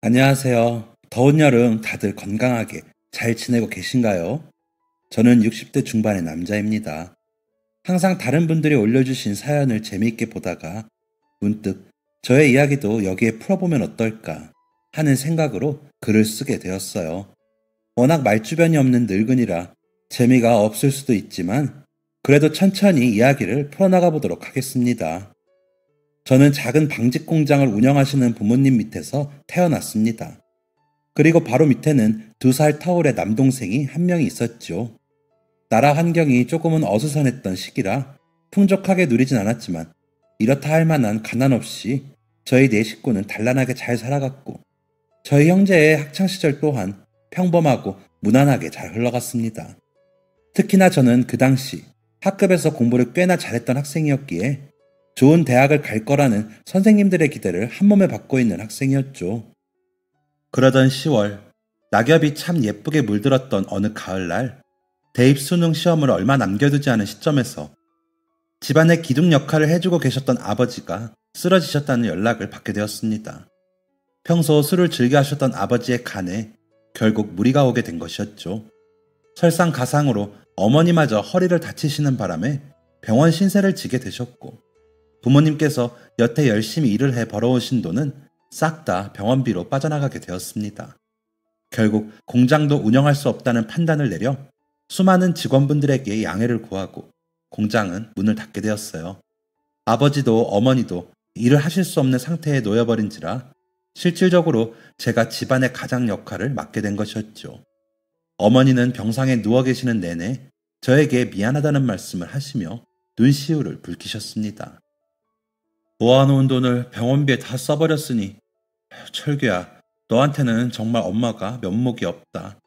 안녕하세요. 더운 여름 다들 건강하게 잘 지내고 계신가요? 저는 60대 중반의 남자입니다. 항상 다른 분들이 올려주신 사연을 재미있게 보다가 문득 저의 이야기도 여기에 풀어보면 어떨까 하는 생각으로 글을 쓰게 되었어요. 워낙 말주변이 없는 늙은이라 재미가 없을 수도 있지만 그래도 천천히 이야기를 풀어나가 보도록 하겠습니다. 저는 작은 방직 공장을 운영하시는 부모님 밑에서 태어났습니다. 그리고 바로 밑에는 2살 터울의 남동생이 한 명이 있었죠. 나라 환경이 조금은 어수선했던 시기라 풍족하게 누리진 않았지만 이렇다 할 만한 가난 없이 저희 네 식구는 단란하게 잘 살아갔고 저희 형제의 학창시절 또한 평범하고 무난하게 잘 흘러갔습니다. 특히나 저는 그 당시 학급에서 공부를 꽤나 잘했던 학생이었기에 좋은 대학을 갈 거라는 선생님들의 기대를 한몸에 받고 있는 학생이었죠. 그러던 10월, 낙엽이 참 예쁘게 물들었던 어느 가을날, 대입 수능 시험을 얼마 남겨두지 않은 시점에서 집안의 기둥 역할을 해주고 계셨던 아버지가 쓰러지셨다는 연락을 받게 되었습니다. 평소 술을 즐겨 하셨던 아버지의 간에 결국 무리가 오게 된 것이었죠. 설상가상으로 어머니마저 허리를 다치시는 바람에 병원 신세를 지게 되셨고 부모님께서 여태 열심히 일을 해 벌어오신 돈은 싹 다 병원비로 빠져나가게 되었습니다. 결국 공장도 운영할 수 없다는 판단을 내려 수많은 직원분들에게 양해를 구하고 공장은 문을 닫게 되었어요. 아버지도 어머니도 일을 하실 수 없는 상태에 놓여버린지라 실질적으로 제가 집안의 가장 역할을 맡게 된 것이었죠. 어머니는 병상에 누워 계시는 내내 저에게 미안하다는 말씀을 하시며 눈시울을 붉히셨습니다. 모아놓은 돈을 병원비에 다 써버렸으니 철규야, 너한테는 정말 엄마가 면목이 없다.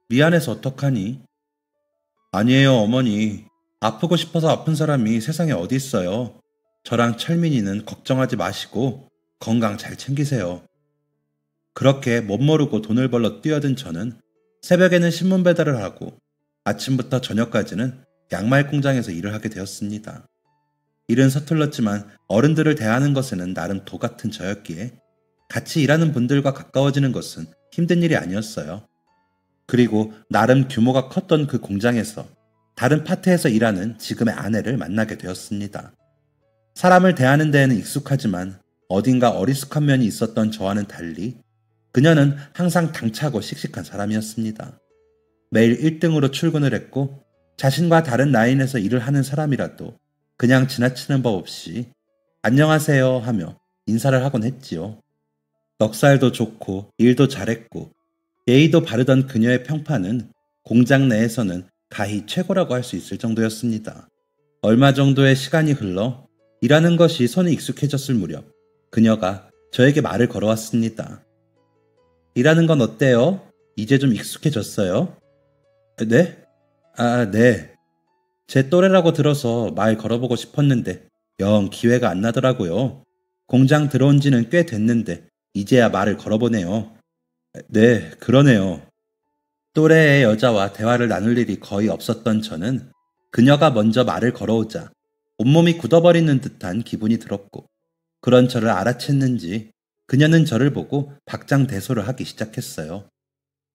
미안해서 어떡하니? 아니에요, 어머니. 아프고 싶어서 아픈 사람이 세상에 어디 있어요. 저랑 철민이는 걱정하지 마시고 건강 잘 챙기세요. 그렇게 멋모르고 돈을 벌러 뛰어든 저는 새벽에는 신문 배달을 하고 아침부터 저녁까지는 양말 공장에서 일을 하게 되었습니다. 일은 서툴렀지만 어른들을 대하는 것에는 나름 도 같은 저였기에 같이 일하는 분들과 가까워지는 것은 힘든 일이 아니었어요. 그리고 나름 규모가 컸던 그 공장에서 다른 파트에서 일하는 지금의 아내를 만나게 되었습니다. 사람을 대하는 데에는 익숙하지만 어딘가 어리숙한 면이 있었던 저와는 달리 그녀는 항상 당차고 씩씩한 사람이었습니다. 매일 1등으로 출근을 했고 자신과 다른 라인에서 일을 하는 사람이라도 그냥 지나치는 법 없이 안녕하세요 하며 인사를 하곤 했지요. 넉살도 좋고 일도 잘했고 예의도 바르던 그녀의 평판은 공장 내에서는 가히 최고라고 할 수 있을 정도였습니다. 얼마 정도의 시간이 흘러 일하는 것이 손에 익숙해졌을 무렵 그녀가 저에게 말을 걸어왔습니다. 일하는 건 어때요? 이제 좀 익숙해졌어요? 네? 네. 제 또래라고 들어서 말 걸어보고 싶었는데 영 기회가 안 나더라고요. 공장 들어온 지는 꽤 됐는데 이제야 말을 걸어보네요. 네, 그러네요. 또래의 여자와 대화를 나눌 일이 거의 없었던 저는 그녀가 먼저 말을 걸어오자 온몸이 굳어버리는 듯한 기분이 들었고 그런 저를 알아챘는지 그녀는 저를 보고 박장대소를 하기 시작했어요.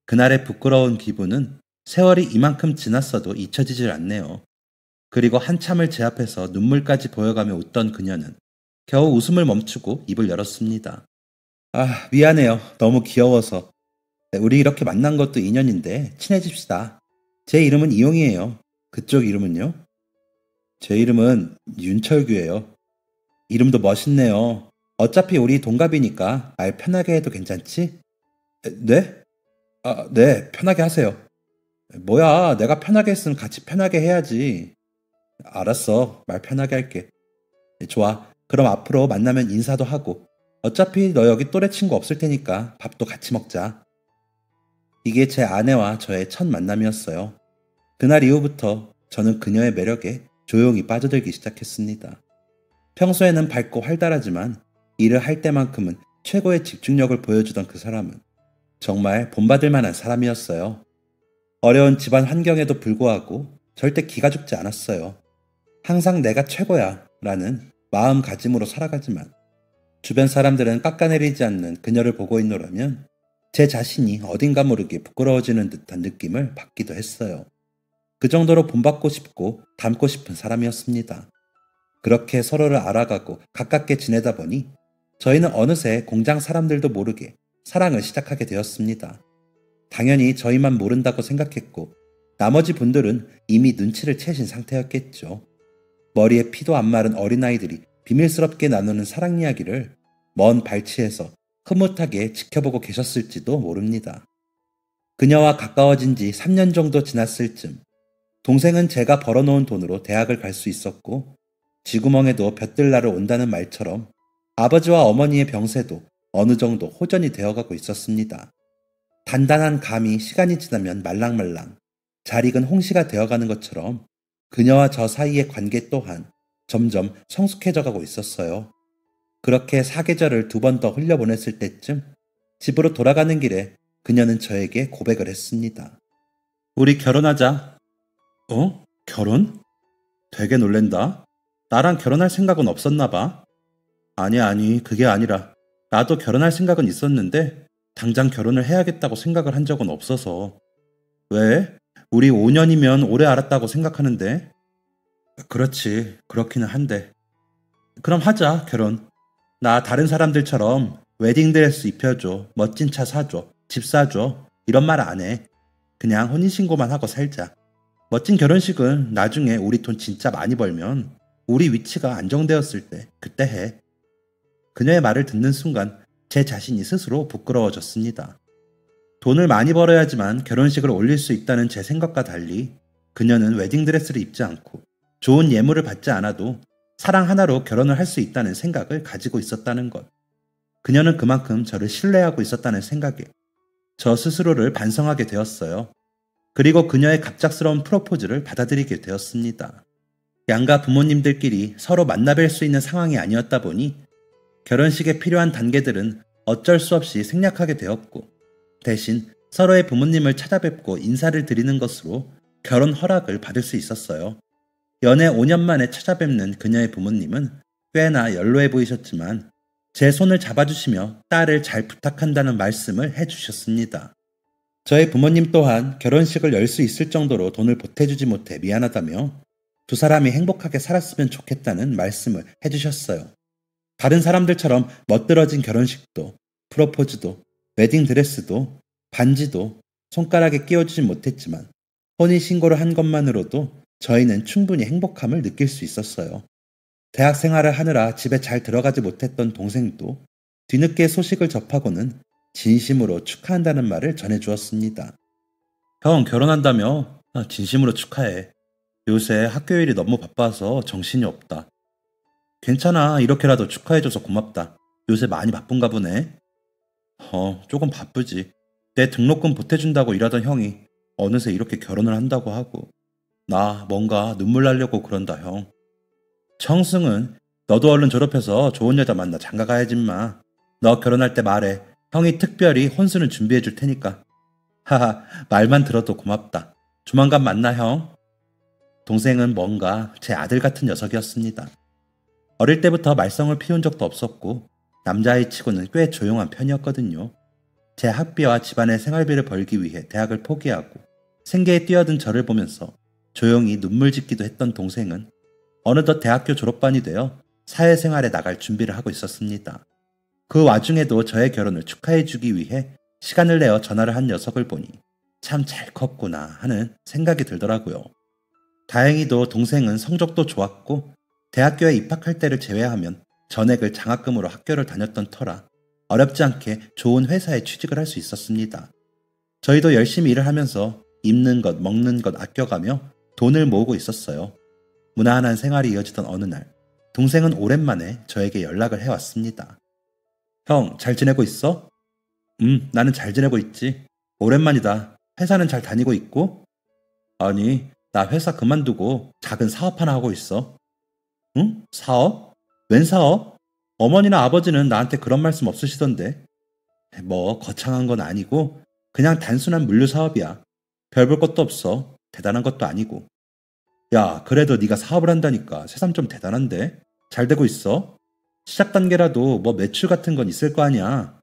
그날의 부끄러운 기분은 세월이 이만큼 지났어도 잊혀지질 않네요. 그리고 한참을 제 앞에서 눈물까지 보여가며 웃던 그녀는 겨우 웃음을 멈추고 입을 열었습니다. 미안해요. 너무 귀여워서. 우리 이렇게 만난 것도 인연인데 친해집시다. 제 이름은 이용이에요. 그쪽 이름은요? 제 이름은 윤철규예요. 이름도 멋있네요. 어차피 우리 동갑이니까 말 편하게 해도 괜찮지? 네? 네, 편하게 하세요. 뭐야, 내가 편하게 했으면 같이 편하게 해야지. 알았어, 말 편하게 할게. 좋아, 그럼 앞으로 만나면 인사도 하고 어차피 너 여기 또래 친구 없을 테니까 밥도 같이 먹자. 이게 제 아내와 저의 첫 만남이었어요. 그날 이후부터 저는 그녀의 매력에 조용히 빠져들기 시작했습니다. 평소에는 밝고 활달하지만 일을 할 때만큼은 최고의 집중력을 보여주던 그 사람은 정말 본받을 만한 사람이었어요. 어려운 집안 환경에도 불구하고 절대 기가 죽지 않았어요. 항상 내가 최고야 라는 마음가짐으로 살아가지만 주변 사람들은 깎아내리지 않는 그녀를 보고 있노라면 제 자신이 어딘가 모르게 부끄러워지는 듯한 느낌을 받기도 했어요. 그 정도로 본받고 싶고 닮고 싶은 사람이었습니다. 그렇게 서로를 알아가고 가깝게 지내다 보니 저희는 어느새 공장 사람들도 모르게 사랑을 시작하게 되었습니다. 당연히 저희만 모른다고 생각했고 나머지 분들은 이미 눈치를 채신 상태였겠죠. 머리에 피도 안 마른 어린아이들이 비밀스럽게 나누는 사랑 이야기를 먼 발치에서 흐뭇하게 지켜보고 계셨을지도 모릅니다. 그녀와 가까워진 지 3년 정도 지났을 쯤 동생은 제가 벌어놓은 돈으로 대학을 갈 수 있었고 쥐구멍에도 볕들 날을 온다는 말처럼 아버지와 어머니의 병세도 어느 정도 호전이 되어가고 있었습니다. 단단한 감이 시간이 지나면 말랑말랑 잘 익은 홍시가 되어가는 것처럼 그녀와 저 사이의 관계 또한 점점 성숙해져가고 있었어요. 그렇게 사계절을 2번 더 흘려보냈을 때쯤 집으로 돌아가는 길에 그녀는 저에게 고백을 했습니다. 우리 결혼하자. 어? 결혼? 되게 놀랜다. 나랑 결혼할 생각은 없었나 봐. 아니, 그게 아니라 나도 결혼할 생각은 있었는데 당장 결혼을 해야겠다고 생각을 한 적은 없어서. 왜? 우리 5년이면 오래 알았다고 생각하는데. 그렇지, 그렇기는 한데. 그럼 하자, 결혼. 나 다른 사람들처럼 웨딩드레스 입혀줘, 멋진 차 사줘, 집 사줘 이런 말 안 해. 그냥 혼인신고만 하고 살자. 멋진 결혼식은 나중에 우리 돈 진짜 많이 벌면 우리 위치가 안정되었을 때 그때 해. 그녀의 말을 듣는 순간 제 자신이 스스로 부끄러워졌습니다. 돈을 많이 벌어야지만 결혼식을 올릴 수 있다는 제 생각과 달리 그녀는 웨딩드레스를 입지 않고 좋은 예물을 받지 않아도 사랑 하나로 결혼을 할 수 있다는 생각을 가지고 있었다는 것. 그녀는 그만큼 저를 신뢰하고 있었다는 생각에 저 스스로를 반성하게 되었어요. 그리고 그녀의 갑작스러운 프로포즈를 받아들이게 되었습니다. 양가 부모님들끼리 서로 만나뵐 수 있는 상황이 아니었다 보니 결혼식에 필요한 단계들은 어쩔 수 없이 생략하게 되었고 대신 서로의 부모님을 찾아뵙고 인사를 드리는 것으로 결혼 허락을 받을 수 있었어요. 연애 5년 만에 찾아뵙는 그녀의 부모님은 꽤나 연로해 보이셨지만 제 손을 잡아주시며 딸을 잘 부탁한다는 말씀을 해주셨습니다. 저의 부모님 또한 결혼식을 열 수 있을 정도로 돈을 보태주지 못해 미안하다며 두 사람이 행복하게 살았으면 좋겠다는 말씀을 해주셨어요. 다른 사람들처럼 멋들어진 결혼식도, 프로포즈도, 웨딩드레스도, 반지도 손가락에 끼워주진 못했지만 혼인신고를 한 것만으로도 저희는 충분히 행복함을 느낄 수 있었어요. 대학 생활을 하느라 집에 잘 들어가지 못했던 동생도 뒤늦게 소식을 접하고는 진심으로 축하한다는 말을 전해주었습니다. 형 결혼한다며? 진심으로 축하해. 요새 학교 일이 너무 바빠서 정신이 없다. 괜찮아. 이렇게라도 축하해줘서 고맙다. 요새 많이 바쁜가 보네. 조금 바쁘지. 내 등록금 보태준다고 일하던 형이 어느새 이렇게 결혼을 한다고 하고 나 뭔가 눈물 나려고 그런다 형. 청승은 너도 얼른 졸업해서 좋은 여자 만나 장가 가야지 마. 너 결혼할 때 말해. 형이 특별히 혼수는 준비해 줄 테니까. 하하, 말만 들어도 고맙다. 조만간 만나 형. 동생은 뭔가 제 아들 같은 녀석이었습니다. 어릴 때부터 말썽을 피운 적도 없었고 남자아이 치고는 꽤 조용한 편이었거든요. 제 학비와 집안의 생활비를 벌기 위해 대학을 포기하고 생계에 뛰어든 저를 보면서 조용히 눈물 짓기도 했던 동생은 어느덧 대학교 졸업반이 되어 사회생활에 나갈 준비를 하고 있었습니다. 그 와중에도 저의 결혼을 축하해주기 위해 시간을 내어 전화를 한 녀석을 보니 참 잘 컸구나 하는 생각이 들더라고요. 다행히도 동생은 성적도 좋았고 대학교에 입학할 때를 제외하면 전액을 장학금으로 학교를 다녔던 터라 어렵지 않게 좋은 회사에 취직을 할 수 있었습니다. 저희도 열심히 일을 하면서 입는 것, 먹는 것 아껴가며 돈을 모으고 있었어요. 무난한 생활이 이어지던 어느 날 동생은 오랜만에 저에게 연락을 해왔습니다. 형, 잘 지내고 있어? 나는 잘 지내고 있지. 오랜만이다. 회사는 잘 다니고 있고? 아니, 나 회사 그만두고 작은 사업 하나 하고 있어. 응? 사업? 웬 사업? 어머니나 아버지는 나한테 그런 말씀 없으시던데. 뭐 거창한 건 아니고 그냥 단순한 물류 사업이야. 별 볼 것도 없어. 대단한 것도 아니고. 야, 그래도 네가 사업을 한다니까 새삼 좀 대단한데? 잘 되고 있어? 시작 단계라도 뭐 매출 같은 건 있을 거 아니야.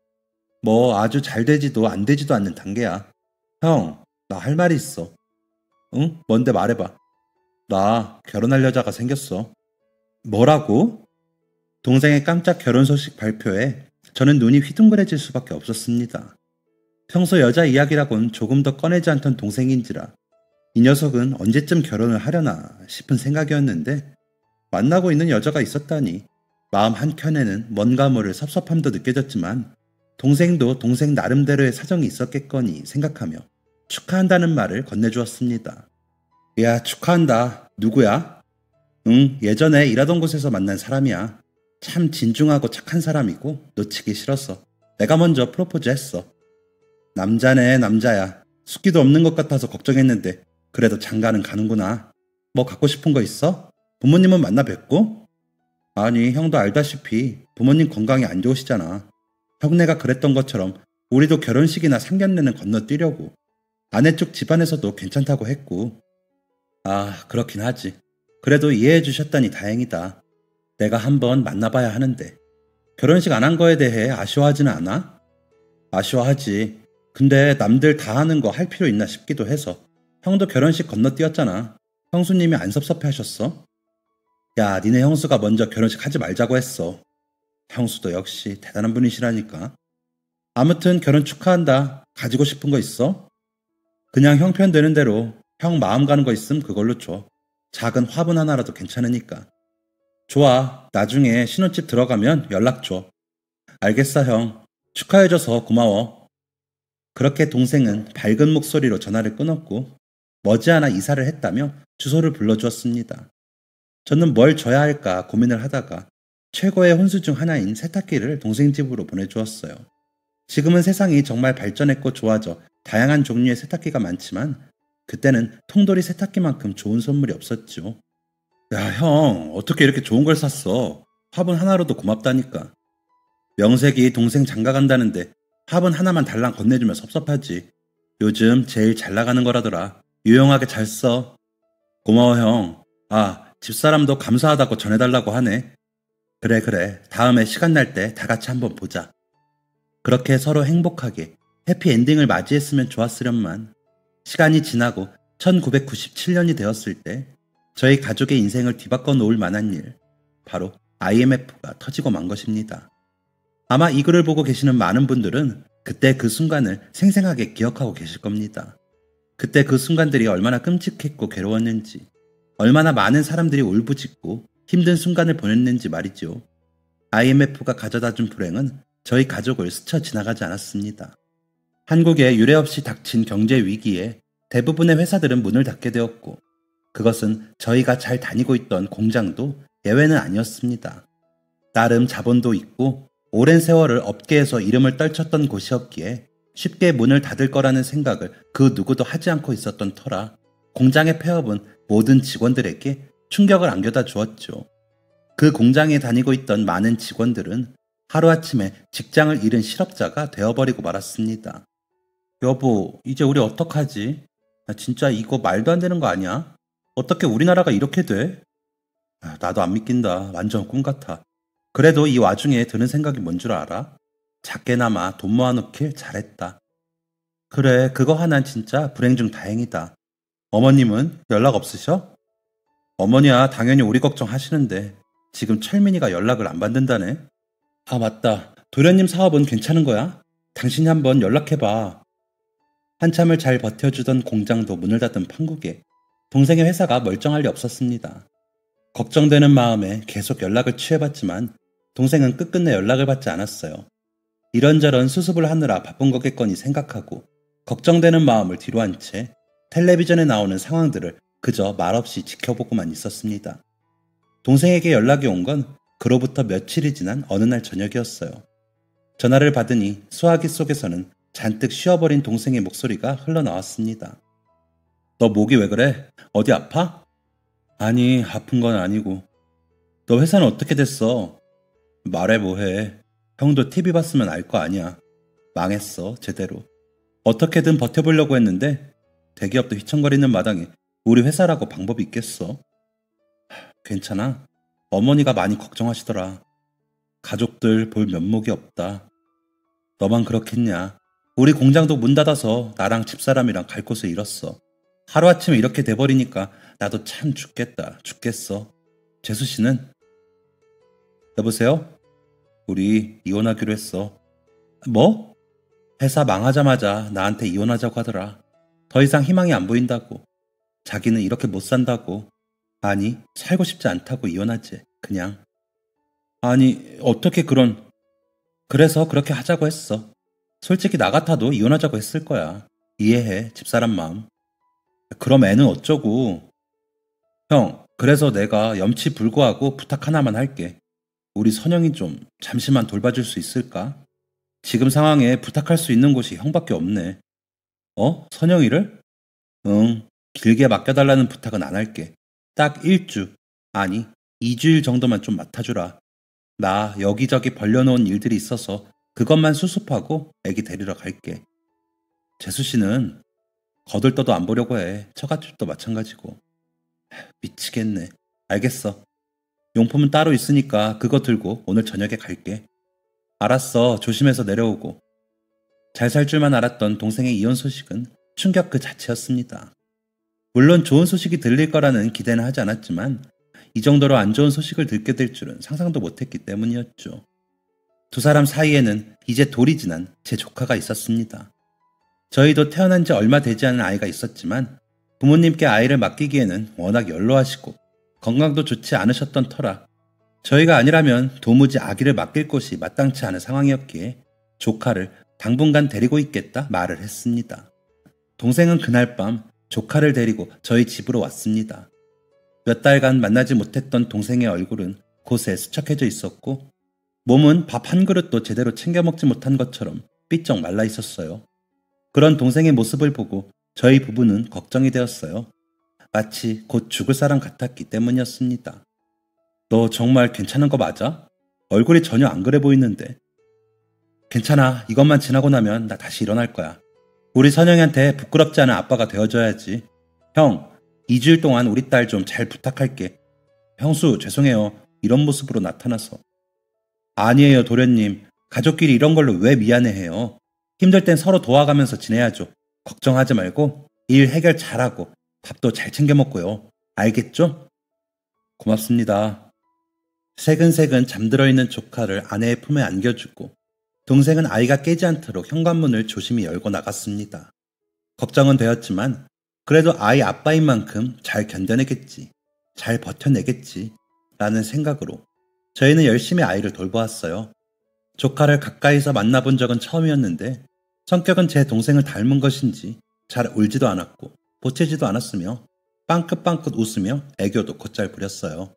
뭐 아주 잘 되지도 안 되지도 않는 단계야. 형, 나 할 말이 있어. 응? 뭔데 말해봐. 나 결혼할 여자가 생겼어. 뭐라고? 동생의 깜짝 결혼 소식 발표에 저는 눈이 휘둥그레질 수밖에 없었습니다. 평소 여자 이야기라곤 조금 더 꺼내지 않던 동생인지라 이 녀석은 언제쯤 결혼을 하려나 싶은 생각이었는데 만나고 있는 여자가 있었다니 마음 한켠에는 뭔가 모를 섭섭함도 느껴졌지만 동생도 동생 나름대로의 사정이 있었겠거니 생각하며 축하한다는 말을 건네주었습니다. 야, 축하한다. 누구야? 응, 예전에 일하던 곳에서 만난 사람이야. 참 진중하고 착한 사람이고 놓치기 싫었어. 내가 먼저 프로포즈 했어. 남자네, 남자야. 숫기도 없는 것 같아서 걱정했는데 그래도 장가는 가는구나. 뭐 갖고 싶은 거 있어? 부모님은 만나 뵙고? 아니, 형도 알다시피 부모님 건강이 안 좋으시잖아. 형네가 그랬던 것처럼 우리도 결혼식이나 상견례는 건너뛰려고. 아내 쪽 집안에서도 괜찮다고 했고. 아, 그렇긴 하지. 그래도 이해해 주셨다니 다행이다. 내가 한번 만나봐야 하는데. 결혼식 안 한 거에 대해 아쉬워하지는 않아? 아쉬워하지. 근데 남들 다 하는 거 할 필요 있나 싶기도 해서. 형도 결혼식 건너뛰었잖아. 형수님이 안 섭섭해 하셨어? 야, 니네 형수가 먼저 결혼식 하지 말자고 했어. 형수도 역시 대단한 분이시라니까. 아무튼 결혼 축하한다. 가지고 싶은 거 있어? 그냥 형편 되는 대로 형 마음 가는 거 있음 그걸로 줘. 작은 화분 하나라도 괜찮으니까. 좋아. 나중에 신혼집 들어가면 연락 줘. 알겠어, 형. 축하해줘서 고마워. 그렇게 동생은 밝은 목소리로 전화를 끊었고 머지않아 이사를 했다며 주소를 불러주었습니다. 저는 뭘 줘야 할까 고민을 하다가 최고의 혼수 중 하나인 세탁기를 동생 집으로 보내주었어요. 지금은 세상이 정말 발전했고 좋아져 다양한 종류의 세탁기가 많지만 그때는 통돌이 세탁기만큼 좋은 선물이 없었죠. 야, 형, 어떻게 이렇게 좋은 걸 샀어? 화분 하나로도 고맙다니까. 명색이 동생 장가 간다는데 화분 하나만 달랑 건네주면 섭섭하지. 요즘 제일 잘 나가는 거라더라. 유용하게 잘 써. 고마워, 형. 아, 집사람도 감사하다고 전해달라고 하네. 그래, 그래. 다음에 시간 날 때 다 같이 한번 보자. 그렇게 서로 행복하게 해피엔딩을 맞이했으면 좋았으련만 시간이 지나고 1997년이 되었을 때 저희 가족의 인생을 뒤바꿔 놓을 만한 일, 바로 IMF가 터지고 만 것입니다. 아마 이 글을 보고 계시는 많은 분들은 그때 그 순간을 생생하게 기억하고 계실 겁니다. 그때 그 순간들이 얼마나 끔찍했고 괴로웠는지, 얼마나 많은 사람들이 울부짖고 힘든 순간을 보냈는지 말이죠. IMF가 가져다준 불행은 저희 가족을 스쳐 지나가지 않았습니다. 한국에 유례없이 닥친 경제 위기에 대부분의 회사들은 문을 닫게 되었고 그것은 저희가 잘 다니고 있던 공장도 예외는 아니었습니다. 나름 자본도 있고 오랜 세월을 업계에서 이름을 떨쳤던 곳이었기에 쉽게 문을 닫을 거라는 생각을 그 누구도 하지 않고 있었던 터라 공장의 폐업은 모든 직원들에게 충격을 안겨다 주었죠. 그 공장에 다니고 있던 많은 직원들은 하루아침에 직장을 잃은 실업자가 되어버리고 말았습니다. 여보, 이제 우리 어떡하지? 나 진짜 이거 말도 안 되는 거 아니야? 어떻게 우리나라가 이렇게 돼? 나도 안 믿긴다. 완전 꿈 같아. 그래도 이 와중에 드는 생각이 뭔 줄 알아? 작게나마 돈 모아놓길 잘했다. 그래, 그거 하나는 진짜 불행 중 다행이다. 어머님은 연락 없으셔? 어머니야 당연히 우리 걱정하시는데 지금 철민이가 연락을 안 받는다네. 아, 맞다. 도련님 사업은 괜찮은 거야? 당신이 한번 연락해봐. 한참을 잘 버텨주던 공장도 문을 닫은 판국에 동생의 회사가 멀쩡할 리 없었습니다. 걱정되는 마음에 계속 연락을 취해봤지만 동생은 끝끝내 연락을 받지 않았어요. 이런저런 수습을 하느라 바쁜 거겠거니 생각하고 걱정되는 마음을 뒤로한 채 텔레비전에 나오는 상황들을 그저 말없이 지켜보고만 있었습니다. 동생에게 연락이 온 건 그로부터 며칠이 지난 어느 날 저녁이었어요. 전화를 받으니 수화기 속에서는 잔뜩 쉬어버린 동생의 목소리가 흘러나왔습니다. 너 목이 왜 그래? 어디 아파? 아니, 아픈 건 아니고. 너 회사는 어떻게 됐어? 말해 뭐해. 형도 TV 봤으면 알 거 아니야. 망했어, 제대로. 어떻게든 버텨보려고 했는데 대기업도 휘청거리는 마당에 우리 회사라고 방법이 있겠어? 괜찮아. 어머니가 많이 걱정하시더라. 가족들 볼 면목이 없다. 너만 그렇겠냐. 우리 공장도 문 닫아서 나랑 집사람이랑 갈 곳을 잃었어. 하루아침에 이렇게 돼버리니까 나도 참 죽겠어. 재수 씨는? 여보세요? 우리 이혼하기로 했어. 뭐? 회사 망하자마자 나한테 이혼하자고 하더라. 더 이상 희망이 안 보인다고. 자기는 이렇게 못 산다고. 아니, 살고 싶지 않다고 이혼하지. 그냥. 아니, 어떻게 그래서 그렇게 하자고 했어. 솔직히 나 같아도 이혼하자고 했을 거야. 이해해, 집사람 마음. 그럼 애는 어쩌고. 형, 그래서 내가 염치불구하고 부탁 하나만 할게. 우리 선영이 좀 잠시만 돌봐줄 수 있을까? 지금 상황에 부탁할 수 있는 곳이 형밖에 없네. 선영이를? 응, 길게 맡겨달라는 부탁은 안 할게. 딱 1주, 아니, 2주일 정도만 좀 맡아주라. 나 여기저기 벌려놓은 일들이 있어서 그것만 수습하고 애기 데리러 갈게. 재수 씨는 거들떠도 안 보려고 해. 처갓집도 마찬가지고. 미치겠네. 알겠어. 용품은 따로 있으니까 그거 들고 오늘 저녁에 갈게. 알았어. 조심해서 내려오고. 잘 살 줄만 알았던 동생의 이혼 소식은 충격 그 자체였습니다. 물론 좋은 소식이 들릴 거라는 기대는 하지 않았지만 이 정도로 안 좋은 소식을 듣게 될 줄은 상상도 못했기 때문이었죠. 두 사람 사이에는 이제 돌이 지난 제 조카가 있었습니다. 저희도 태어난 지 얼마 되지 않은 아이가 있었지만 부모님께 아이를 맡기기에는 워낙 연로하시고 건강도 좋지 않으셨던 터라 저희가 아니라면 도무지 아기를 맡길 곳이 마땅치 않은 상황이었기에 조카를 당분간 데리고 있겠다 말을 했습니다. 동생은 그날 밤 조카를 데리고 저희 집으로 왔습니다. 몇 달간 만나지 못했던 동생의 얼굴은 곳에 수척해져 있었고 몸은 밥 한 그릇도 제대로 챙겨 먹지 못한 것처럼 삐쩍 말라 있었어요. 그런 동생의 모습을 보고 저희 부부는 걱정이 되었어요. 마치 곧 죽을 사람 같았기 때문이었습니다. 너 정말 괜찮은 거 맞아? 얼굴이 전혀 안 그래 보이는데. 괜찮아. 이것만 지나고 나면 나 다시 일어날 거야. 우리 선영이한테 부끄럽지 않은 아빠가 되어줘야지. 형, 2주일 동안 우리 딸 좀 잘 부탁할게. 형수, 죄송해요. 이런 모습으로 나타나서. 아니에요, 도련님. 가족끼리 이런 걸로 왜 미안해해요. 힘들 땐 서로 도와가면서 지내야죠. 걱정하지 말고 일 해결 잘하고 밥도 잘 챙겨 먹고요. 알겠죠? 고맙습니다. 새근새근 잠들어 있는 조카를 아내의 품에 안겨주고 동생은 아이가 깨지 않도록 현관문을 조심히 열고 나갔습니다. 걱정은 되었지만 그래도 아이 아빠인 만큼 잘 견뎌내겠지, 잘 버텨내겠지 라는 생각으로 저희는 열심히 아이를 돌보았어요. 조카를 가까이서 만나본 적은 처음이었는데 성격은 제 동생을 닮은 것인지 잘 울지도 않았고 보채지도 않았으며 빵긋빵긋 웃으며 애교도 곧잘 부렸어요.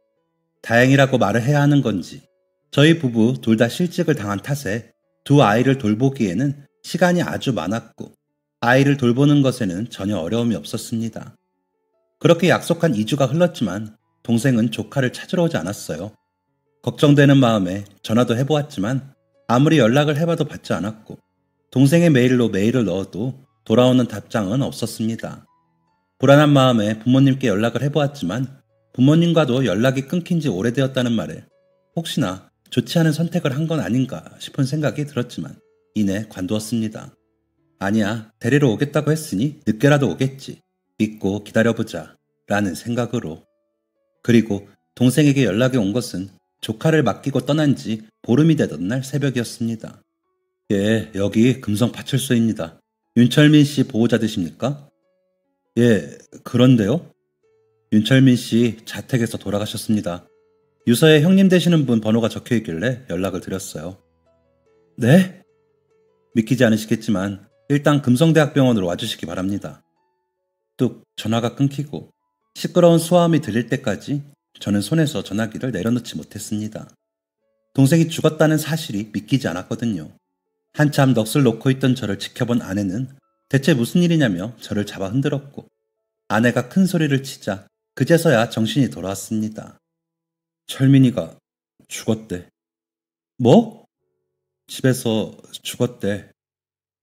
다행이라고 말을 해야 하는 건지 저희 부부 둘 다 실직을 당한 탓에 두 아이를 돌보기에는 시간이 아주 많았고 아이를 돌보는 것에는 전혀 어려움이 없었습니다. 그렇게 약속한 2주가 흘렀지만 동생은 조카를 찾으러 오지 않았어요. 걱정되는 마음에 전화도 해보았지만 아무리 연락을 해봐도 받지 않았고 동생의 메일로 메일을 넣어도 돌아오는 답장은 없었습니다. 불안한 마음에 부모님께 연락을 해보았지만 부모님과도 연락이 끊긴 지 오래되었다는 말에 혹시나 좋지 않은 선택을 한 건 아닌가 싶은 생각이 들었지만 이내 관두었습니다. 아니야, 데리러 오겠다고 했으니 늦게라도 오겠지. 믿고 기다려보자 라는 생각으로. 그리고 동생에게 연락이 온 것은 조카를 맡기고 떠난 지 보름이 되던 날 새벽이었습니다. 예, 여기 금성파출소입니다. 윤철민 씨 보호자 되십니까? 예, 그런데요? 윤철민 씨 자택에서 돌아가셨습니다. 유서에 형님 되시는 분 번호가 적혀 있길래 연락을 드렸어요. 네? 믿기지 않으시겠지만 일단 금성대학병원으로 와주시기 바랍니다. 뚝 전화가 끊기고 시끄러운 소음이 들릴 때까지 저는 손에서 전화기를 내려놓지 못했습니다. 동생이 죽었다는 사실이 믿기지 않았거든요. 한참 넋을 놓고 있던 저를 지켜본 아내는 대체 무슨 일이냐며 저를 잡아 흔들었고 아내가 큰 소리를 치자 그제서야 정신이 돌아왔습니다. 철민이가 죽었대. 뭐? 집에서 죽었대.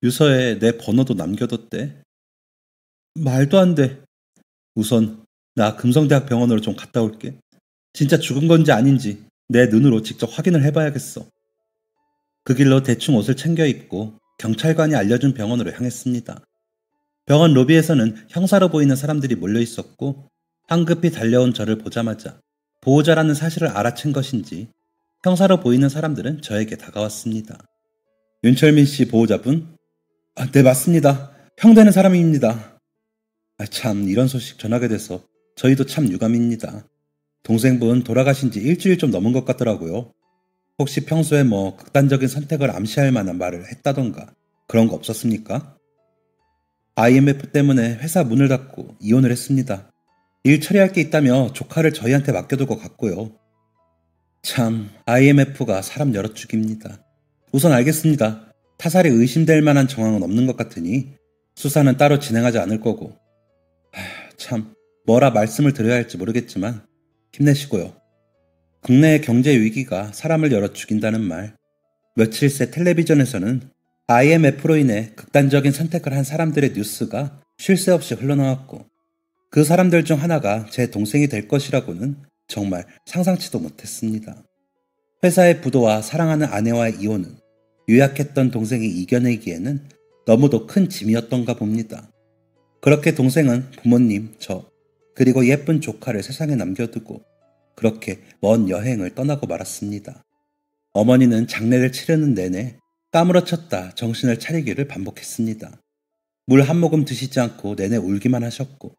유서에 내 번호도 남겨뒀대. 말도 안 돼. 우선 나 금성대학 병원으로 좀 갔다 올게. 진짜 죽은 건지 아닌지 내 눈으로 직접 확인을 해봐야겠어. 그 길로 대충 옷을 챙겨 입고 경찰관이 알려준 병원으로 향했습니다. 병원 로비에서는 형사로 보이는 사람들이 몰려 있었고 황급히 달려온 저를 보자마자 보호자라는 사실을 알아챈 것인지 형사로 보이는 사람들은 저에게 다가왔습니다. 윤철민 씨 보호자분? 네, 맞습니다. 형 되는 사람입니다. 참, 이런 소식 전하게 돼서 저희도 참 유감입니다. 동생분 돌아가신 지 일주일 좀 넘은 것 같더라고요. 혹시 평소에 뭐 극단적인 선택을 암시할 만한 말을 했다던가 그런 거 없었습니까? IMF 때문에 회사 문을 닫고 이혼을 했습니다. 일 처리할 게 있다며 조카를 저희한테 맡겨둘 것 같고요. 참, IMF가 사람 여럿 죽입니다. 우선 알겠습니다. 타살이 의심될 만한 정황은 없는 것 같으니 수사는 따로 진행하지 않을 거고. 참, 뭐라 말씀을 드려야 할지 모르겠지만 힘내시고요. 국내의 경제 위기가 사람을 여럿 죽인다는 말. 며칠 새 텔레비전에서는 IMF로 인해 극단적인 선택을 한 사람들의 뉴스가 쉴 새 없이 흘러나왔고 그 사람들 중 하나가 제 동생이 될 것이라고는 정말 상상치도 못했습니다. 회사의 부도와 사랑하는 아내와의 이혼은 유약했던 동생이 이겨내기에는 너무도 큰 짐이었던가 봅니다. 그렇게 동생은 부모님, 저, 그리고 예쁜 조카를 세상에 남겨두고 그렇게 먼 여행을 떠나고 말았습니다. 어머니는 장례를 치르는 내내 까무러쳤다 정신을 차리기를 반복했습니다. 물 한 모금 드시지 않고 내내 울기만 하셨고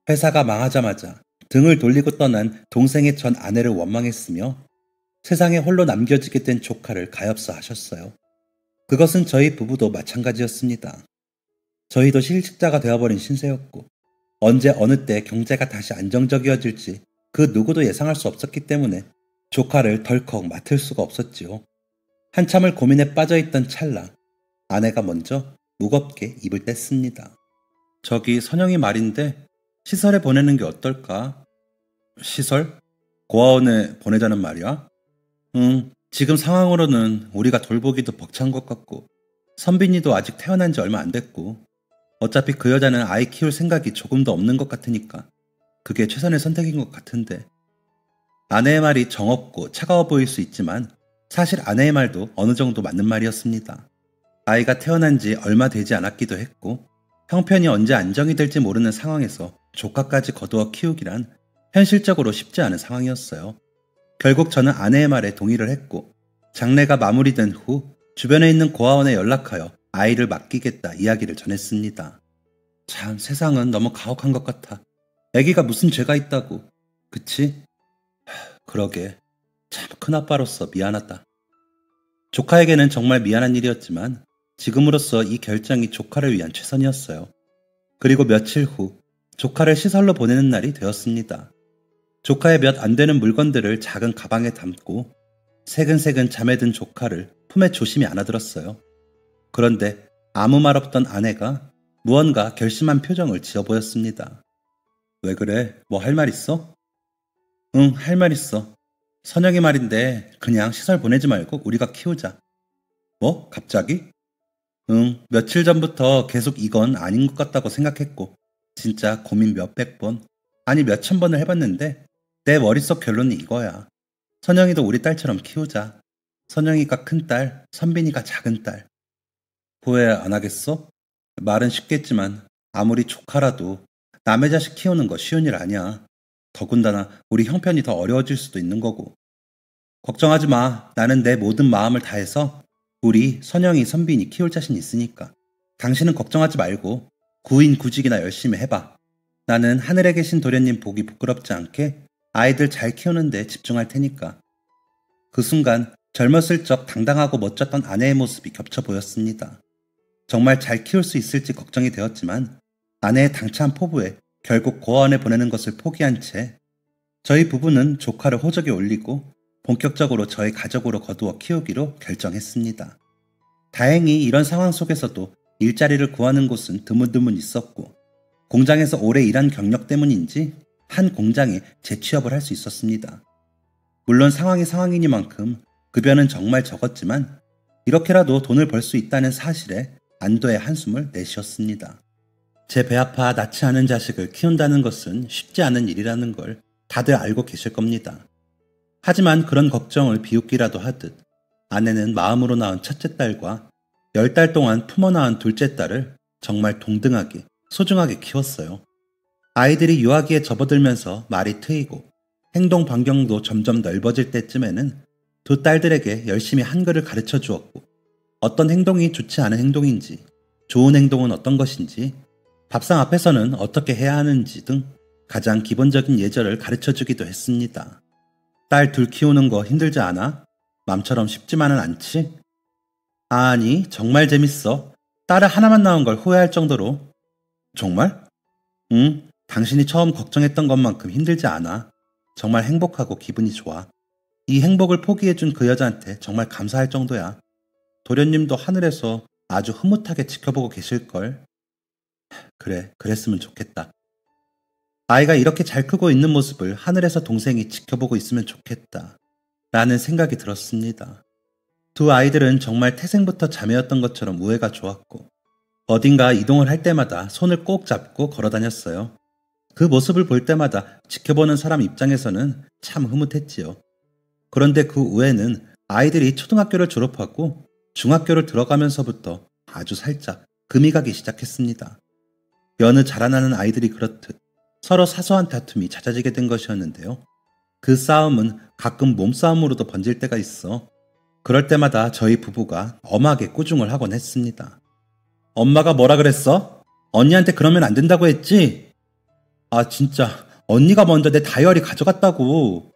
회사가 망하자마자 등을 돌리고 떠난 동생의 전 아내를 원망했으며 세상에 홀로 남겨지게 된 조카를 가엾어 하셨어요. 그것은 저희 부부도 마찬가지였습니다. 저희도 실직자가 되어버린 신세였고 언제 어느 때 경제가 다시 안정적이어질지 그 누구도 예상할 수 없었기 때문에 조카를 덜컥 맡을 수가 없었지요. 한참을 고민에 빠져있던 찰나 아내가 먼저 무겁게 입을 뗐습니다. 저기 선영이 말인데 시설에 보내는 게 어떨까? 시설? 고아원에 보내자는 말이야? 지금 상황으로는 우리가 돌보기도 벅찬 것 같고 선빈이도 아직 태어난 지 얼마 안 됐고 어차피 그 여자는 아이 키울 생각이 조금도 없는 것 같으니까 그게 최선의 선택인 것 같은데. 아내의 말이 정없고 차가워 보일 수 있지만 사실 아내의 말도 어느 정도 맞는 말이었습니다. 아이가 태어난 지 얼마 되지 않았기도 했고 형편이 언제 안정이 될지 모르는 상황에서 조카까지 거두어 키우기란 현실적으로 쉽지 않은 상황이었어요. 결국 저는 아내의 말에 동의를 했고 장례가 마무리된 후 주변에 있는 고아원에 연락하여 아이를 맡기겠다 이야기를 전했습니다. 참, 세상은 너무 가혹한 것 같아. 애기가 무슨 죄가 있다고. 그치? 그러게. 참 큰아빠로서 미안하다. 조카에게는 정말 미안한 일이었지만 지금으로서 이 결정이 조카를 위한 최선이었어요. 그리고 며칠 후 조카를 시설로 보내는 날이 되었습니다. 조카의 몇 안 되는 물건들을 작은 가방에 담고 새근새근 잠에 든 조카를 품에 조심히 안아들었어요. 그런데 아무 말 없던 아내가 무언가 결심한 표정을 지어 보였습니다. 왜 그래? 뭐 할 말 있어? 응, 할 말 있어. 선영이 말인데 그냥 시설 보내지 말고 우리가 키우자. 뭐? 갑자기? 응, 며칠 전부터 계속 이건 아닌 것 같다고 생각했고 진짜 고민 몇백 번, 아니 몇천 번을 해봤는데 내 머릿속 결론이 이거야. 선영이도 우리 딸처럼 키우자. 선영이가 큰 딸, 선빈이가 작은 딸. 후회 안 하겠어? 말은 쉽겠지만 아무리 조카라도 남의 자식 키우는 거 쉬운 일 아니야. 더군다나 우리 형편이 더 어려워질 수도 있는 거고. 걱정하지 마. 나는 내 모든 마음을 다해서 우리 선영이, 선빈이 키울 자신 있으니까. 당신은 걱정하지 말고 구인 구직이나 열심히 해봐. 나는 하늘에 계신 도련님 보기 부끄럽지 않게 아이들 잘 키우는데 집중할 테니까. 그 순간 젊었을 적 당당하고 멋졌던 아내의 모습이 겹쳐 보였습니다. 정말 잘 키울 수 있을지 걱정이 되었지만 아내의 당찬 포부에 결국 고아원에 보내는 것을 포기한 채 저희 부부는 조카를 호적에 올리고 본격적으로 저희 가족으로 거두어 키우기로 결정했습니다. 다행히 이런 상황 속에서도 일자리를 구하는 곳은 드문드문 있었고 공장에서 오래 일한 경력 때문인지 한 공장에 재취업을 할 수 있었습니다. 물론 상황이 상황이니만큼 급여는 정말 적었지만 이렇게라도 돈을 벌 수 있다는 사실에 안도의 한숨을 내쉬었습니다. 제 배 아파 낳지 않은 자식을 키운다는 것은 쉽지 않은 일이라는 걸 다들 알고 계실 겁니다. 하지만 그런 걱정을 비웃기라도 하듯 아내는 마음으로 낳은 첫째 딸과 10달 동안 품어 낳은 둘째 딸을 정말 동등하게, 소중하게 키웠어요. 아이들이 유아기에 접어들면서 말이 트이고 행동 반경도 점점 넓어질 때쯤에는 두 딸들에게 열심히 한글을 가르쳐 주었고, 어떤 행동이 좋지 않은 행동인지, 좋은 행동은 어떤 것인지, 밥상 앞에서는 어떻게 해야 하는지 등 가장 기본적인 예절을 가르쳐 주기도 했습니다. 딸 둘 키우는 거 힘들지 않아? 맘처럼 쉽지만은 않지? 아니, 정말 재밌어. 딸을 하나만 낳은 걸 후회할 정도로. 정말? 응, 당신이 처음 걱정했던 것만큼 힘들지 않아. 정말 행복하고 기분이 좋아. 이 행복을 포기해준 그 여자한테 정말 감사할 정도야. 도련님도 하늘에서 아주 흐뭇하게 지켜보고 계실걸. 그래, 그랬으면 좋겠다. 아이가 이렇게 잘 크고 있는 모습을 하늘에서 동생이 지켜보고 있으면 좋겠다. 라는 생각이 들었습니다. 두 아이들은 정말 태생부터 자매였던 것처럼 우애가 좋았고, 어딘가 이동을 할 때마다 손을 꼭 잡고 걸어 다녔어요. 그 모습을 볼 때마다 지켜보는 사람 입장에서는 참 흐뭇했지요. 그런데 그 후에는 아이들이 초등학교를 졸업하고 중학교를 들어가면서부터 아주 살짝 금이 가기 시작했습니다. 여느 자라나는 아이들이 그렇듯 서로 사소한 다툼이 잦아지게 된 것이었는데요. 그 싸움은 가끔 몸싸움으로도 번질 때가 있어 그럴 때마다 저희 부부가 엄하게 꾸중을 하곤 했습니다. 엄마가 뭐라 그랬어? 언니한테 그러면 안 된다고 했지? 아 진짜 언니가 먼저 내 다이어리 가져갔다고.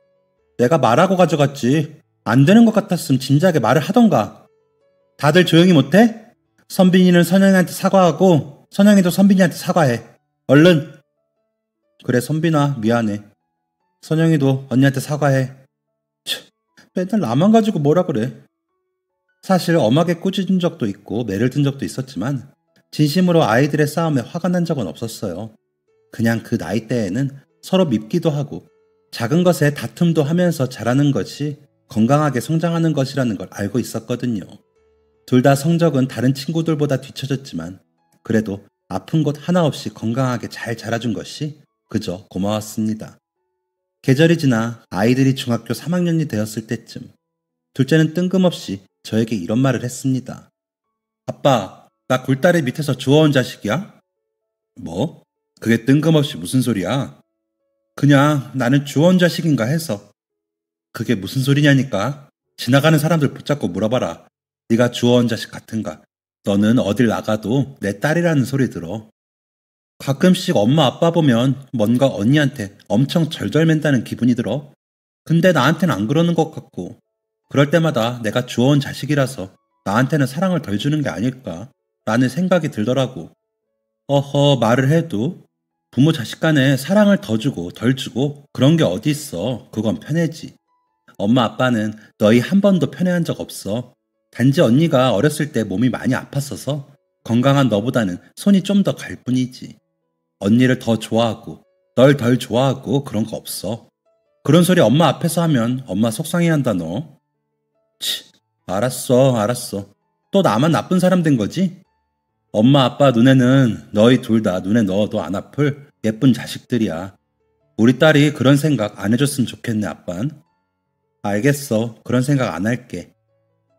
내가 말하고 가져갔지. 안 되는 것 같았으면 진작에 말을 하던가. 다들 조용히 못해? 선빈이는 선영이한테 사과하고 선영이도 선빈이한테 사과해. 얼른. 그래 선빈아 미안해. 선영이도 언니한테 사과해. 맨날 나만 가지고 뭐라 그래. 사실 엄하게 꾸짖은 적도 있고 매를 든 적도 있었지만 진심으로 아이들의 싸움에 화가 난 적은 없었어요. 그냥 그 나이 대에는 서로 밉기도 하고 작은 것에 다툼도 하면서 자라는 것이 건강하게 성장하는 것이라는 걸 알고 있었거든요. 둘 다 성적은 다른 친구들보다 뒤처졌지만 그래도 아픈 곳 하나 없이 건강하게 잘 자라준 것이 그저 고마웠습니다. 계절이 지나 아이들이 중학교 3학년이 되었을 때쯤 둘째는 뜬금없이 저에게 이런 말을 했습니다. 아빠, 나 굴다리 밑에서 주워온 자식이야? 뭐? 그게 뜬금없이 무슨 소리야? 그냥 나는 주워온 자식인가 해서. 그게 무슨 소리냐니까? 지나가는 사람들 붙잡고 물어봐라. 네가 주워온 자식 같은가? 너는 어딜 나가도 내 딸이라는 소리 들어. 가끔씩 엄마 아빠 보면 뭔가 언니한테 엄청 절절맨다는 기분이 들어. 근데 나한테는 안 그러는 것 같고 그럴 때마다 내가 주워온 자식이라서 나한테는 사랑을 덜 주는 게 아닐까 라는 생각이 들더라고. 어허 말을 해도 부모 자식 간에 사랑을 더 주고 덜 주고 그런 게 어디 있어. 그건 편애지. 엄마 아빠는 너희 한 번도 편애한 적 없어. 단지 언니가 어렸을 때 몸이 많이 아팠어서 건강한 너보다는 손이 좀 더 갈 뿐이지. 언니를 더 좋아하고 널 덜 좋아하고 그런 거 없어. 그런 소리 엄마 앞에서 하면 엄마 속상해한다 너. 치, 알았어. 또 나만 나쁜 사람 된 거지? 엄마 아빠 눈에는 너희 둘 다 눈에 넣어도 안 아플 예쁜 자식들이야. 우리 딸이 그런 생각 안 해줬으면 좋겠네 아빤. 알겠어. 그런 생각 안 할게.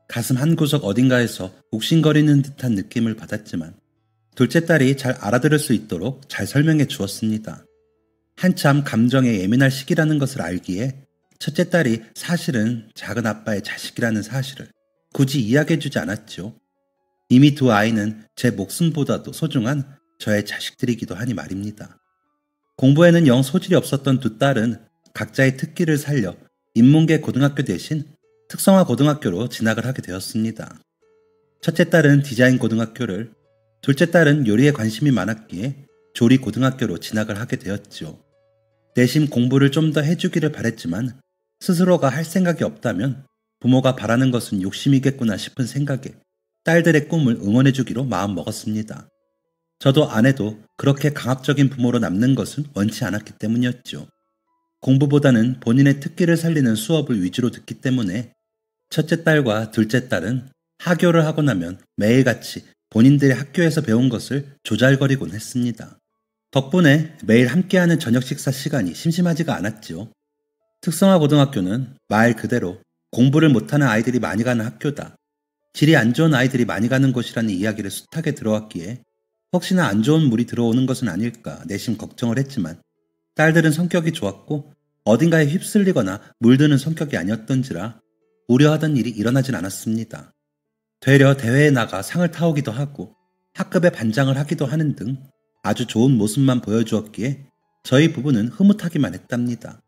가슴 한구석 어딘가에서 욱신거리는 듯한 느낌을 받았지만 둘째 딸이 잘 알아들을 수 있도록 잘 설명해 주었습니다. 한참 감정에 예민할 시기라는 것을 알기에 첫째 딸이 사실은 작은 아빠의 자식이라는 사실을 굳이 이야기해 주지 않았죠. 이미 두 아이는 제 목숨보다도 소중한 저의 자식들이기도 하니 말입니다. 공부에는 영 소질이 없었던 두 딸은 각자의 특기를 살려 인문계 고등학교 대신 특성화 고등학교로 진학을 하게 되었습니다. 첫째 딸은 디자인 고등학교를, 둘째 딸은 요리에 관심이 많았기에 조리 고등학교로 진학을 하게 되었죠. 내심 공부를 좀 더 해주기를 바랬지만 스스로가 할 생각이 없다면 부모가 바라는 것은 욕심이겠구나 싶은 생각에 딸들의 꿈을 응원해주기로 마음먹었습니다. 저도 아내도 그렇게 강압적인 부모로 남는 것은 원치 않았기 때문이었죠. 공부보다는 본인의 특기를 살리는 수업을 위주로 듣기 때문에 첫째 딸과 둘째 딸은 하교를 하고 나면 매일같이 본인들의 학교에서 배운 것을 조잘거리곤 했습니다. 덕분에 매일 함께하는 저녁 식사 시간이 심심하지가 않았지요. 특성화 고등학교는 말 그대로 공부를 못하는 아이들이 많이 가는 학교다. 질이 안 좋은 아이들이 많이 가는 곳이라는 이야기를 숱하게 들어왔기에 혹시나 안 좋은 물이 들어오는 것은 아닐까 내심 걱정을 했지만 딸들은 성격이 좋았고 어딘가에 휩쓸리거나 물드는 성격이 아니었던지라 우려하던 일이 일어나진 않았습니다. 되려 대회에 나가 상을 타오기도 하고 학급에 반장을 하기도 하는 등 아주 좋은 모습만 보여주었기에 저희 부부는 흐뭇하기만 했답니다.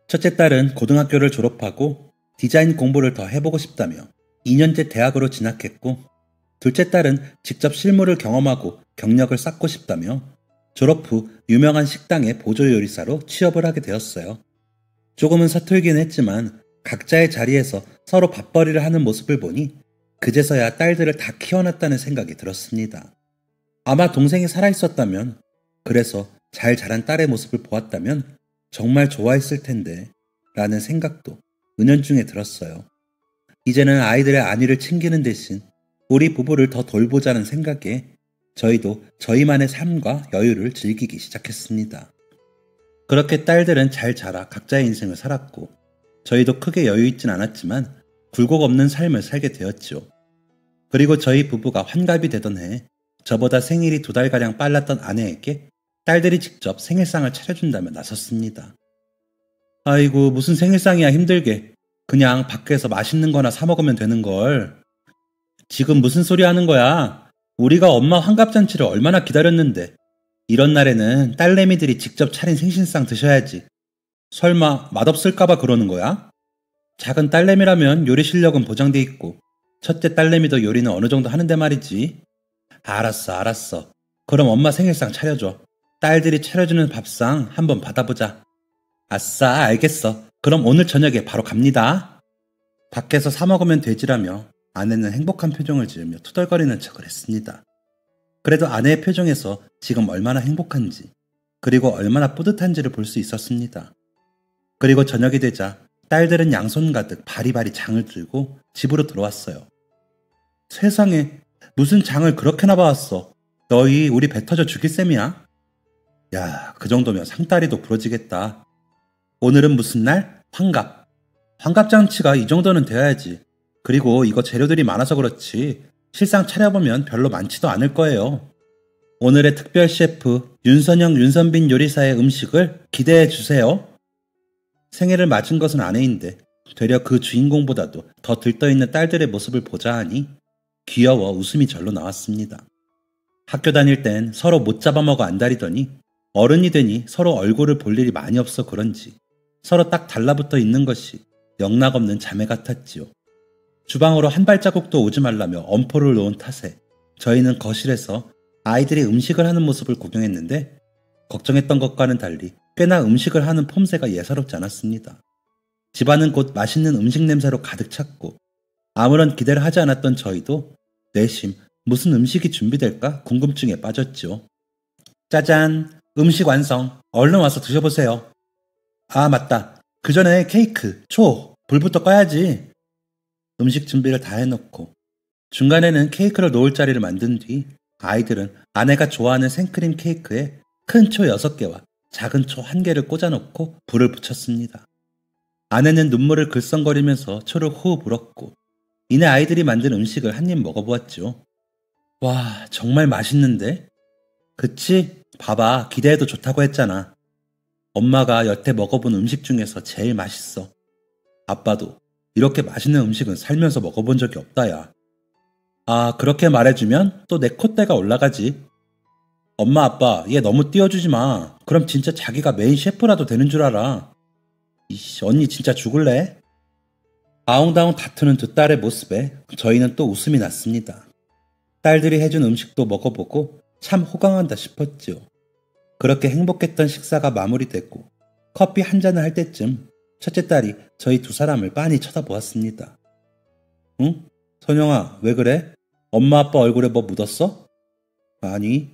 첫째 딸은 고등학교를 졸업하고 디자인 공부를 더 해보고 싶다며 2년제 대학으로 진학했고, 둘째 딸은 직접 실무를 경험하고 경력을 쌓고 싶다며 졸업 후 유명한 식당의 보조 요리사로 취업을 하게 되었어요. 조금은 서툴긴 했지만 각자의 자리에서 서로 밥벌이를 하는 모습을 보니 그제서야 딸들을 다 키워놨다는 생각이 들었습니다. 아마 동생이 살아있었다면, 그래서 잘 자란 딸의 모습을 보았다면 정말 좋아했을 텐데 라는 생각도 은연중에 들었어요. 이제는 아이들의 안위를 챙기는 대신 우리 부부를 더 돌보자는 생각에 저희도 저희만의 삶과 여유를 즐기기 시작했습니다. 그렇게 딸들은 잘 자라 각자의 인생을 살았고 저희도 크게 여유 있진 않았지만 굴곡 없는 삶을 살게 되었죠. 그리고 저희 부부가 환갑이 되던 해 저보다 생일이 2달가량 빨랐던 아내에게 딸들이 직접 생일상을 차려준다며 나섰습니다. 아이고, 무슨 생일상이야, 힘들게. 그냥 밖에서 맛있는 거나 사 먹으면 되는 걸. 지금 무슨 소리 하는 거야? 우리가 엄마 환갑잔치를 얼마나 기다렸는데. 이런 날에는 딸내미들이 직접 차린 생신상 드셔야지. 설마 맛없을까봐 그러는 거야? 작은 딸내미라면 요리 실력은 보장돼 있고 첫째 딸내미도 요리는 어느 정도 하는데 말이지. 알았어. 그럼 엄마 생일상 차려줘. 딸들이 차려주는 밥상 한번 받아보자. 아싸, 알겠어. 그럼 오늘 저녁에 바로 갑니다. 밖에서 사 먹으면 되지라며 아내는 행복한 표정을 지으며 투덜거리는 척을 했습니다. 그래도 아내의 표정에서 지금 얼마나 행복한지, 그리고 얼마나 뿌듯한지를 볼 수 있었습니다. 그리고 저녁이 되자 딸들은 양손 가득 바리바리 장을 들고 집으로 들어왔어요. 세상에, 무슨 장을 그렇게나 봐왔어. 너희 우리 배 터져 죽일 셈이야? 야, 그 정도면 상다리도 부러지겠다. 오늘은 무슨 날? 환갑. 환갑잔치가 이 정도는 돼야지. 그리고 이거 재료들이 많아서 그렇지 실상 차려보면 별로 많지도 않을 거예요. 오늘의 특별 셰프 윤선영, 윤선빈 요리사의 음식을 기대해 주세요. 생일을 맞은 것은 아내인데 되려 그 주인공보다도 더 들떠있는 딸들의 모습을 보자 하니 귀여워 웃음이 절로 나왔습니다. 학교 다닐 땐 서로 못 잡아먹어 안달이더니 어른이 되니 서로 얼굴을 볼 일이 많이 없어 그런지 서로 딱 달라붙어 있는 것이 영락없는 자매 같았지요. 주방으로 한 발자국도 오지 말라며 엄포를 놓은 탓에 저희는 거실에서 아이들이 음식을 하는 모습을 구경했는데 걱정했던 것과는 달리 꽤나 음식을 하는 폼새가 예사롭지 않았습니다. 집안은 곧 맛있는 음식 냄새로 가득 찼고 아무런 기대를 하지 않았던 저희도 내심 무슨 음식이 준비될까 궁금증에 빠졌죠. 짜잔! 음식 완성! 얼른 와서 드셔보세요. 아, 맞다. 그 전에 케이크, 불부터 꺼야지. 음식 준비를 다 해놓고 중간에는 케이크를 놓을 자리를 만든 뒤 아이들은 아내가 좋아하는 생크림 케이크에 큰 초 6개와 작은 초 1개를 꽂아놓고 불을 붙였습니다. 아내는 눈물을 글썽거리면서 초를 후 불었고 이내 아이들이 만든 음식을 한 입 먹어보았죠. 와, 정말 맛있는데? 그치? 봐봐, 기대해도 좋다고 했잖아. 엄마가 여태 먹어본 음식 중에서 제일 맛있어. 아빠도 이렇게 맛있는 음식은 살면서 먹어본 적이 없다, 야. 아, 그렇게 말해주면 또 내 콧대가 올라가지. 엄마, 아빠, 얘 너무 띄워주지 마. 그럼 진짜 자기가 메인 셰프라도 되는 줄 알아. 이씨, 언니 진짜 죽을래? 아웅다웅 다투는 두 딸의 모습에 저희는 또 웃음이 났습니다. 딸들이 해준 음식도 먹어보고 참 호강한다 싶었지요. 그렇게 행복했던 식사가 마무리됐고 커피 한 잔을 할 때쯤 첫째 딸이 저희 두 사람을 빤히 쳐다보았습니다. 응? 선영아, 왜 그래? 엄마 아빠 얼굴에 뭐 묻었어? 아니.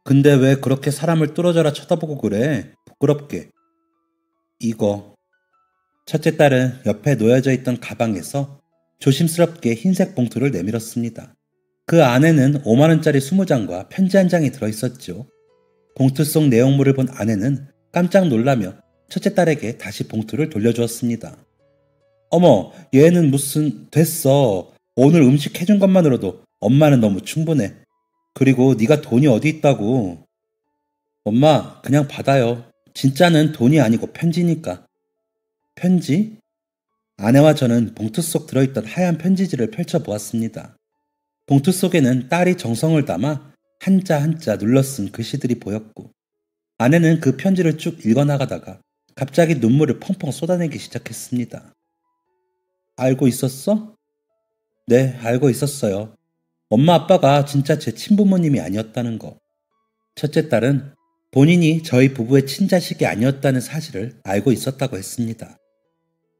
근데 왜 그렇게 사람을 뚫어져라 쳐다보고 그래? 부끄럽게. 이거. 첫째 딸은 옆에 놓여져 있던 가방에서 조심스럽게 흰색 봉투를 내밀었습니다. 그 안에는 5만원짜리 20장과 편지 한 장이 들어있었죠. 봉투 속 내용물을 본 아내는 깜짝 놀라며 첫째 딸에게 다시 봉투를 돌려주었습니다. 어머, 얘는 무슨 됐어. 오늘 음식 해준 것만으로도 엄마는 너무 충분해. 그리고 네가 돈이 어디 있다고. 엄마, 그냥 받아요. 진짜는 돈이 아니고 편지니까. 편지? 아내와 저는 봉투 속 들어있던 하얀 편지지를 펼쳐보았습니다. 봉투 속에는 딸이 정성을 담아 한자 한자 눌러 쓴 글씨들이 보였고, 아내는 그 편지를 쭉 읽어나가다가 갑자기 눈물을 펑펑 쏟아내기 시작했습니다. 알고 있었어? 네, 알고 있었어요. 엄마 아빠가 진짜 제 친부모님이 아니었다는 거. 첫째 딸은 본인이 저희 부부의 친자식이 아니었다는 사실을 알고 있었다고 했습니다.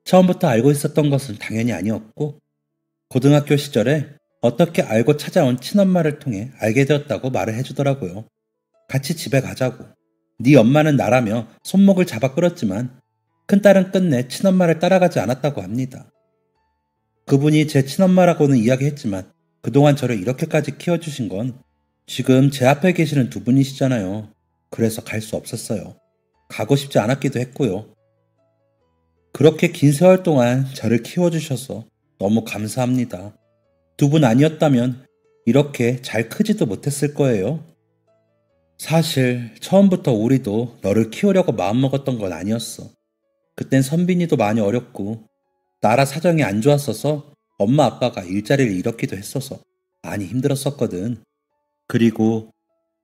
처음부터 알고 있었던 것은 당연히 아니었고, 고등학교 시절에 어떻게 알고 찾아온 친엄마를 통해 알게 되었다고 말을 해주더라고요. 같이 집에 가자고. 네 엄마는 나라며 손목을 잡아 끌었지만 큰딸은 끝내 친엄마를 따라가지 않았다고 합니다. 그분이 제 친엄마라고는 이야기했지만 그동안 저를 이렇게까지 키워주신 건 지금 제 앞에 계시는 두 분이시잖아요. 그래서 갈 수 없었어요. 가고 싶지 않았기도 했고요. 그렇게 긴 세월 동안 저를 키워주셔서 너무 감사합니다. 두 분 아니었다면 이렇게 잘 크지도 못했을 거예요. 사실 처음부터 우리도 너를 키우려고 마음먹었던 건 아니었어. 그땐 선빈이도 많이 어렸고 나라 사정이 안 좋았어서 엄마 아빠가 일자리를 잃었기도 했어서 많이 힘들었었거든. 그리고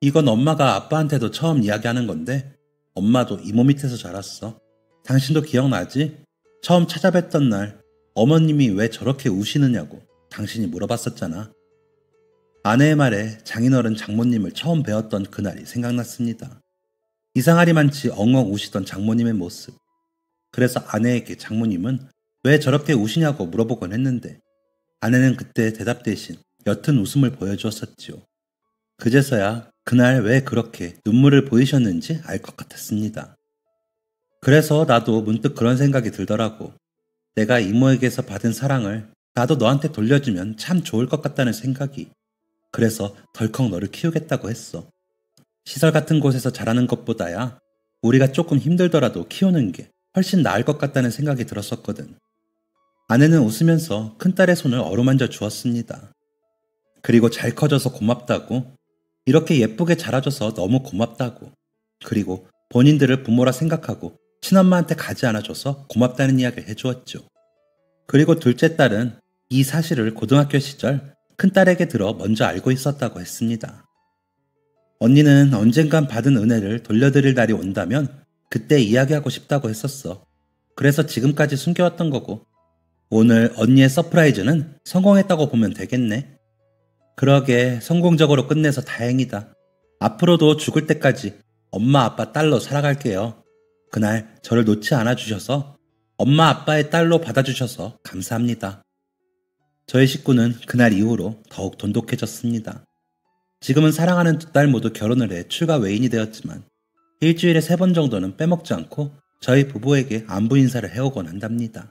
이건 엄마가 아빠한테도 처음 이야기하는 건데 엄마도 이모 밑에서 자랐어. 당신도 기억나지? 처음 찾아뵀던 날 어머님이 왜 저렇게 우시느냐고 당신이 물어봤었잖아. 아내의 말에 장인어른 장모님을 처음 배웠던 그날이 생각났습니다. 이상하리만치 엉엉 우시던 장모님의 모습. 그래서 아내에게 장모님은 왜 저렇게 우시냐고 물어보곤 했는데 아내는 그때 대답 대신 옅은 웃음을 보여주었었지요. 그제서야 그날 왜 그렇게 눈물을 보이셨는지 알 것 같았습니다. 그래서 나도 문득 그런 생각이 들더라고. 내가 이모에게서 받은 사랑을 나도 너한테 돌려주면 참 좋을 것 같다는 생각이. 그래서 덜컥 너를 키우겠다고 했어. 시설 같은 곳에서 자라는 것보다야 우리가 조금 힘들더라도 키우는 게 훨씬 나을 것 같다는 생각이 들었었거든. 아내는 웃으면서 큰딸의 손을 어루만져 주었습니다. 그리고 잘 커져서 고맙다고, 이렇게 예쁘게 자라줘서 너무 고맙다고, 그리고 본인들을 부모라 생각하고 친엄마한테 가지 않아줘서 고맙다는 이야기를 해주었죠. 그리고 둘째 딸은 이 사실을 고등학교 시절 큰딸에게 들어 먼저 알고 있었다고 했습니다. 언니는 언젠간 받은 은혜를 돌려드릴 날이 온다면 그때 이야기하고 싶다고 했었어. 그래서 지금까지 숨겨왔던 거고 오늘 언니의 서프라이즈는 성공했다고 보면 되겠네. 그러게 성공적으로 끝내서 다행이다. 앞으로도 죽을 때까지 엄마 아빠 딸로 살아갈게요. 그날 저를 놓지 않아 주셔서 엄마 아빠의 딸로 받아주셔서 감사합니다. 저희 식구는 그날 이후로 더욱 돈독해졌습니다. 지금은 사랑하는 두 딸 모두 결혼을 해 출가 외인이 되었지만 일주일에 3번 정도는 빼먹지 않고 저희 부부에게 안부 인사를 해오곤 한답니다.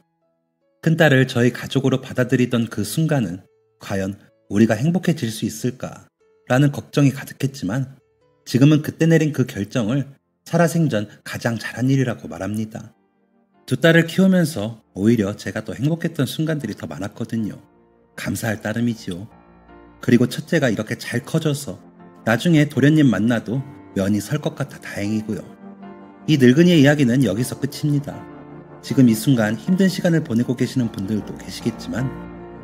큰딸을 저희 가족으로 받아들이던 그 순간은 과연 우리가 행복해질 수 있을까 라는 걱정이 가득했지만 지금은 그때 내린 그 결정을 살아생전 가장 잘한 일이라고 말합니다. 두 딸을 키우면서 오히려 제가 더 행복했던 순간들이 더 많았거든요. 감사할 따름이지요. 그리고 첫째가 이렇게 잘 커져서 나중에 도련님 만나도 면이 설 것 같아 다행이고요. 이 늙은이의 이야기는 여기서 끝입니다. 지금 이 순간 힘든 시간을 보내고 계시는 분들도 계시겠지만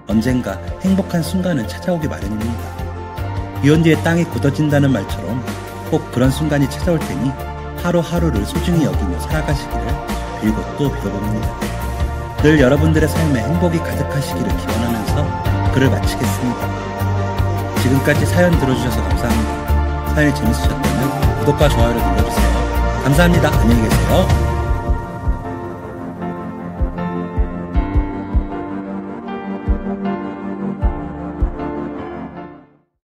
언젠가 행복한 순간은 찾아오기 마련입니다. 비 온 뒤에 땅이 굳어진다는 말처럼 꼭 그런 순간이 찾아올 테니 하루하루를 소중히 여기며 살아가시기를 빌고 또 빌어봅니다. 늘 여러분들의 삶에 행복이 가득하시기를 기원하면서 글을 마치겠습니다. 지금까지 사연 들어주셔서 감사합니다. 사연이 재밌으셨다면 구독과 좋아요를 눌러주세요. 감사합니다. 안녕히 계세요.